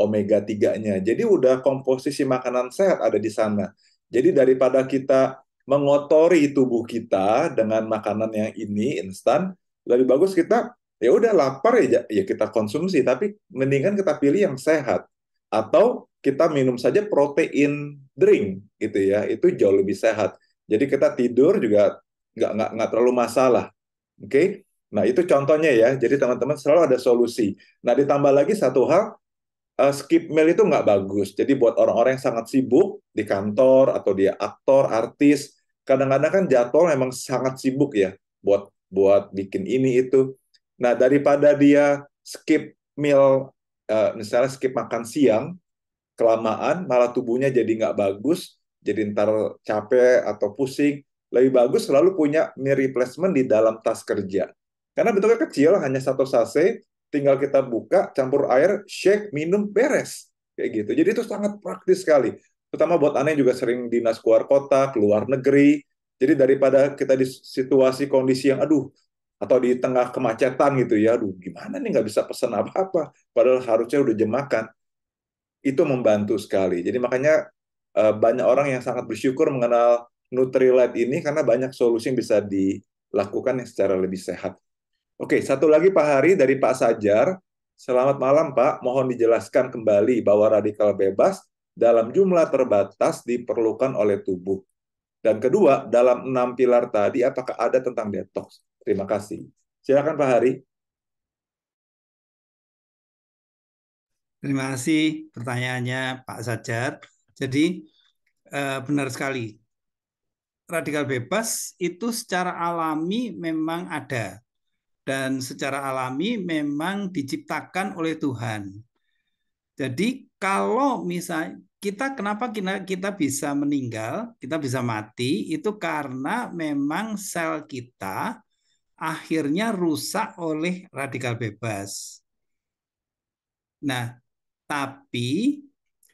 omega 3-nya. Jadi udah komposisi makanan sehat ada di sana. Jadi daripada kita mengotori tubuh kita dengan makanan yang ini instan, lebih bagus kita ya udah lapar ya kita konsumsi, tapi mendingan kita pilih yang sehat atau kita minum saja protein drink gitu ya, itu jauh lebih sehat. Jadi kita tidur juga nggak terlalu masalah. Oke, okay? Nah itu contohnya ya. Jadi teman-teman selalu ada solusi. Nah ditambah lagi satu hal, skip meal itu nggak bagus. Jadi buat orang-orang yang sangat sibuk di kantor atau dia aktor, artis, kadang-kadang kan jadwal memang sangat sibuk ya buat buat bikin ini itu. Nah daripada dia skip meal, misalnya skip makan siang kelamaan, malah tubuhnya jadi nggak bagus, jadi ntar capek atau pusing. Lebih bagus selalu punya meal replacement di dalam tas kerja. Karena bentuknya kecil, hanya 1 sachet, tinggal kita buka, campur air, shake, minum, beres. Kayak gitu. Jadi itu sangat praktis sekali. Terutama buat aneh juga sering dinas keluar kota, keluar negeri. Jadi daripada kita di situasi kondisi yang aduh, atau di tengah kemacetan gitu ya, aduh gimana nih nggak bisa pesan apa-apa, padahal harusnya udah jam makan. Itu membantu sekali. Jadi makanya banyak orang yang sangat bersyukur mengenal Nutrilite ini karena banyak solusi yang bisa dilakukan yang secara lebih sehat. Oke, satu lagi Pak Hari dari Pak Sajar. Selamat malam Pak, mohon dijelaskan kembali bahwa radikal bebas dalam jumlah terbatas diperlukan oleh tubuh. Dan kedua, dalam 6 pilar tadi apakah ada tentang detox? Terima kasih. Silakan Pak Hari. Terima kasih pertanyaannya Pak Sajar. Jadi benar sekali, radikal bebas itu secara alami memang ada dan secara alami memang diciptakan oleh Tuhan. Jadi kalau misalnya kenapa kita bisa meninggal, kita bisa mati, itu karena memang sel kita akhirnya rusak oleh radikal bebas. Nah, tapi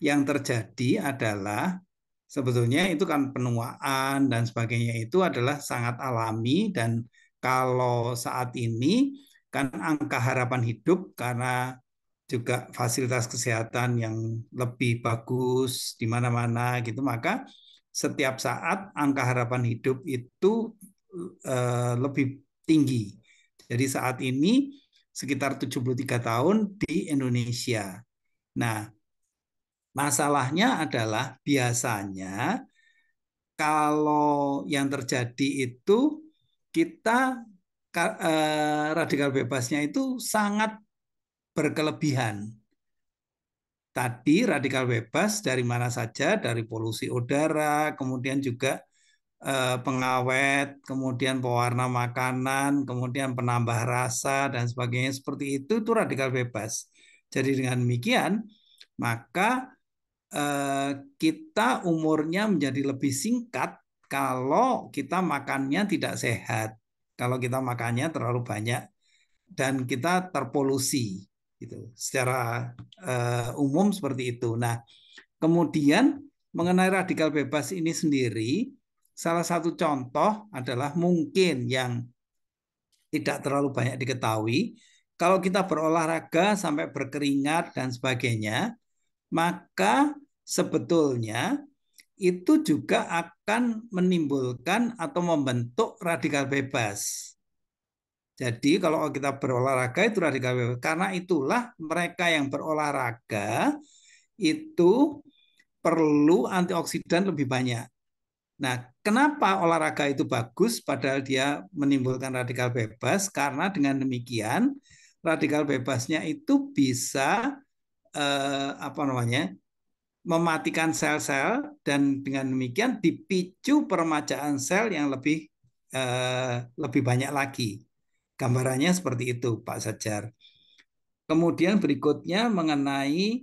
yang terjadi adalah sebetulnya itu kan penuaan dan sebagainya itu adalah sangat alami, dan kalau saat ini kan angka harapan hidup karena juga fasilitas kesehatan yang lebih bagus di mana-mana gitu, maka setiap saat angka harapan hidup itu lebih tinggi. Jadi saat ini sekitar 73 tahun di Indonesia. Nah, masalahnya adalah biasanya kalau yang terjadi itu kita radikal bebasnya itu sangat berkelebihan. Tadi radikal bebas dari mana saja, dari polusi udara, kemudian juga pengawet, kemudian pewarna makanan, kemudian penambah rasa dan sebagainya seperti itu radikal bebas. Jadi dengan demikian, maka kita umurnya menjadi lebih singkat kalau kita makannya tidak sehat. Kalau kita makannya terlalu banyak dan kita terpolusi gitu. Secara umum seperti itu. Nah, kemudian mengenai radikal bebas ini sendiri, salah satu contoh adalah mungkin yang tidak terlalu banyak diketahui. Kalau kita berolahraga sampai berkeringat dan sebagainya, maka sebetulnya itu juga akan menimbulkan atau membentuk radikal bebas. Jadi kalau kita berolahraga itu radikal bebas. Karena itulah mereka yang berolahraga itu perlu antioksidan lebih banyak. Nah, kenapa olahraga itu bagus padahal dia menimbulkan radikal bebas? Karena dengan demikian radikal bebasnya itu bisa apa namanya? Mematikan sel-sel, dan dengan demikian dipicu peremajaan sel yang lebih banyak lagi. Gambarannya seperti itu, Pak Sajar. Kemudian berikutnya mengenai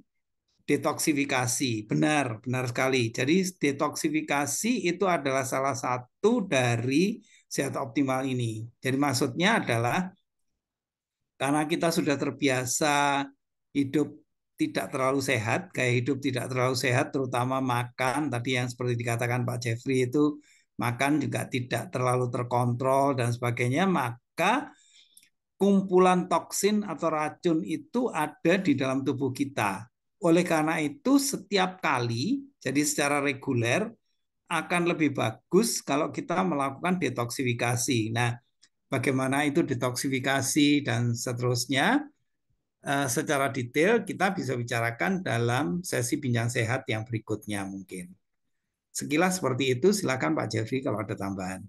detoksifikasi. Benar, benar sekali. Jadi detoksifikasi itu adalah salah satu dari sehat optimal ini. Jadi maksudnya adalah karena kita sudah terbiasa hidup tidak terlalu sehat, gaya hidup tidak terlalu sehat, terutama makan, tadi yang seperti dikatakan Pak Jeffrey itu, makan juga tidak terlalu terkontrol dan sebagainya, maka kumpulan toksin atau racun itu ada di dalam tubuh kita. Oleh karena itu, setiap kali, jadi secara reguler, akan lebih bagus kalau kita melakukan detoksifikasi. Nah, bagaimana itu detoksifikasi dan seterusnya, secara detail kita bisa bicarakan dalam sesi bincang sehat yang berikutnya mungkin. Sekilas seperti itu, silakan Pak Jeffrey kalau ada tambahan.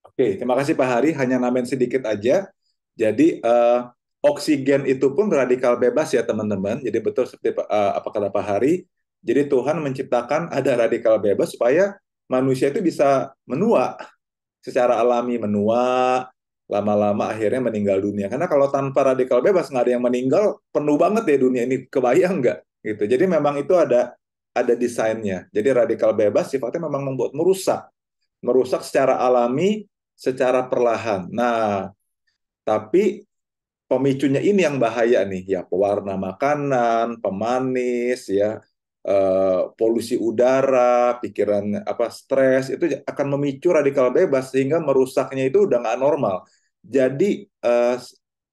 Oke, terima kasih Pak Hari. Hanya nambahin sedikit aja. Jadi oksigen itu pun radikal bebas ya teman-teman. Jadi betul seperti apa kata Pak Hari. Jadi Tuhan menciptakan ada radikal bebas supaya manusia itu bisa menua secara alami, menua, lama-lama akhirnya meninggal dunia. Karena kalau tanpa radikal bebas nggak ada yang meninggal, penuh banget ya dunia ini. Kebayang nggak? Gitu. Jadi memang itu ada desainnya. Jadi radikal bebas sifatnya memang membuat merusak secara alami, secara perlahan. Nah, tapi pemicunya ini yang bahaya nih, ya pewarna makanan, pemanis, ya polusi udara, pikiran stres itu akan memicu radikal bebas sehingga merusaknya itu udah nggak normal. Jadi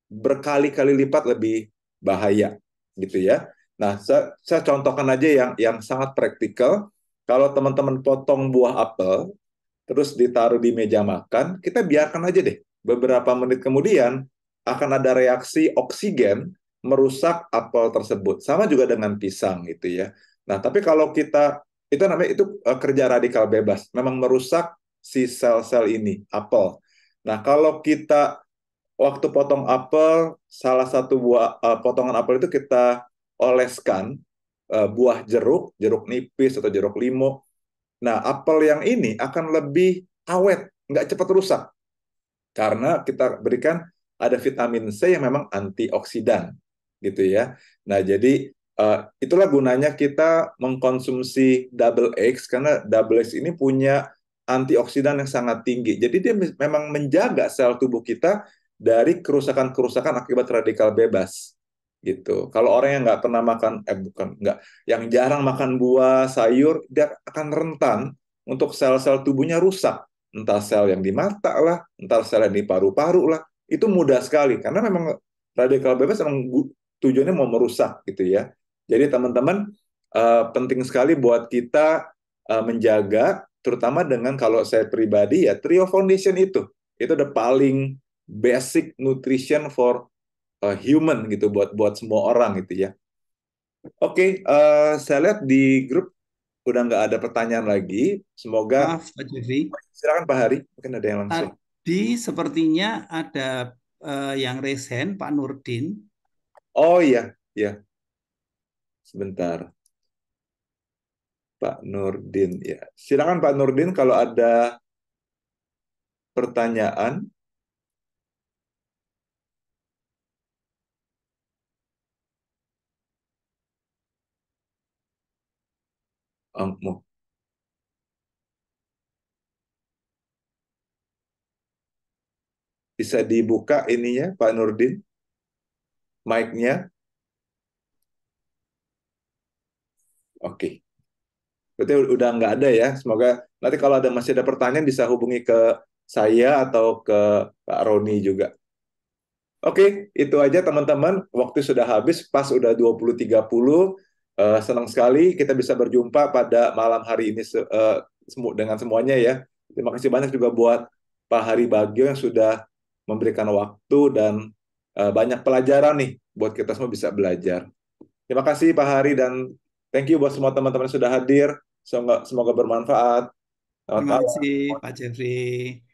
berkali-kali lipat lebih bahaya, gitu ya. Nah, saya contohkan aja yang sangat praktikal. Kalau teman-teman potong buah apel, terus ditaruh di meja makan, kita biarkan aja deh. Beberapa menit kemudian akan ada reaksi oksigen merusak apel tersebut. Sama juga dengan pisang gitu ya. Nah, tapi kalau kita itu namanya kerja radikal bebas, memang merusak si sel-sel ini, apel. Nah, kalau kita waktu potong apel, salah satu buah potongan apel itu kita oleskan buah jeruk nipis atau jeruk limau. Nah, apel yang ini akan lebih awet, nggak cepat rusak. Karena kita berikan ada vitamin C yang memang antioksidan, gitu ya. Nah, jadi Itulah gunanya kita mengkonsumsi double eggs, karena double eggs ini punya antioksidan yang sangat tinggi. Jadi dia memang menjaga sel tubuh kita dari kerusakan-kerusakan akibat radikal bebas. Gitu. Kalau orang yang nggak pernah makan, bukan nggak, yang jarang makan buah, sayur, dia akan rentan untuk sel-sel tubuhnya rusak. Entah sel yang di mata lah, entah sel yang di paru-paru lah. Itu mudah sekali karena memang radikal bebas memang tujuannya mau merusak gitu ya. Jadi teman-teman, penting sekali buat kita menjaga, terutama dengan kalau saya pribadi ya Trio Foundation itu the paling basic nutrition for human gitu, buat buat semua orang gitu ya. Oke, saya lihat di grup udah nggak ada pertanyaan lagi. Semoga, Maaf, Pak Jeffrey. silakan Pak Hari, mungkin ada yang langsung. Tadi sepertinya ada yang raise hand, Pak Nurdin. Oh iya, ya. Sebentar. Pak Nurdin ya. Silakan Pak Nurdin kalau ada pertanyaan. Bisa dibuka ininya Pak Nurdin, mic-nya. Oke. Berarti udah nggak ada ya. Semoga nanti kalau masih ada pertanyaan bisa hubungi ke saya atau ke Pak Roni juga. Oke, itu aja teman-teman. Waktu sudah habis, pas udah 20.30. Senang sekali kita bisa berjumpa pada malam hari ini dengan semuanya ya. Terima kasih banyak juga buat Pak Hari Bagio yang sudah memberikan waktu dan banyak pelajaran nih buat kita semua bisa belajar. Terima kasih Pak Hari dan thank you buat semua teman-teman yang sudah hadir. Semoga bermanfaat. Selamat Terima malam. kasih, Pak Jeffrey.